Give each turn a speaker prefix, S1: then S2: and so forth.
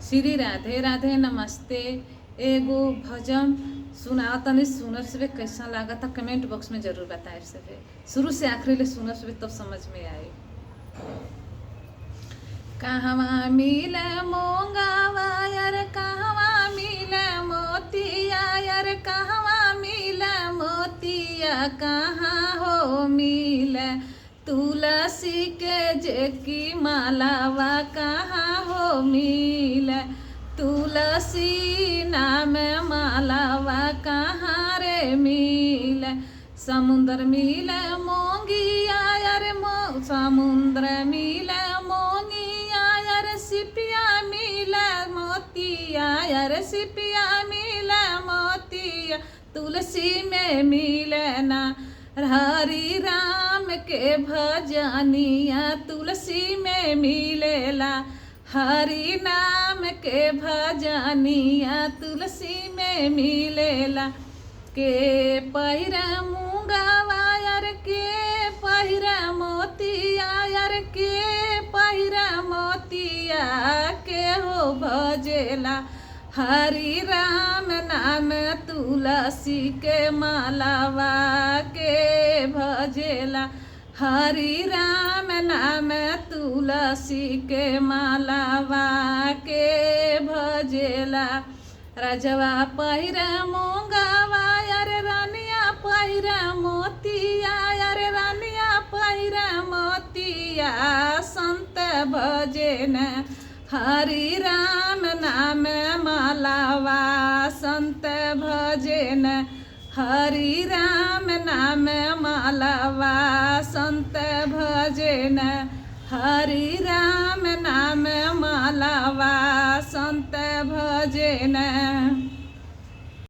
S1: श्री राधे राधे नमस्ते। एगो भजन सुना तनी सुनर से कैसा लगा था कमेंट बॉक्स में जरूर बताए सके। शुरू से आखिरी ले सुनर से तब समझ में आए। कहवा मिले मोंगावा यार कहवा मिले मोतिया यार कहवा मिले मोतिया कहाँ हो मिले तुलसी के जेकी मालावा कहाँ हो मिले तुलसी नाम मालावा कहाँ रे मिले समुद्र मिले मोंगिया यार समुद्र मिले मोंगिया यार सिपिया मिले मोतिया यार सिपिया मिले मोतिया तुलसी में मिले ना हरि राम के भजनिया तुलसी में मिलेला हरि नाम के भजनिया तुलसी में मिलेला के पहिरा मूंगावा यार के पहिरा मोतिया यार के पहिरा मोतिया के हो भजेला हरि राम नाम तुलसी के मालावा के भजेला हरि राम नाम तुलसी के मालावा के भजेला राजवा पहिरा मोंगावा यार रानिया पहिरा मोतिया यार रानिया पहिरा मोतिया संत भजन हरि राम नाम मालावा संत भजन हरि राम नाम मालावा संत भजन हरि राम नाम मालावा संत भजन।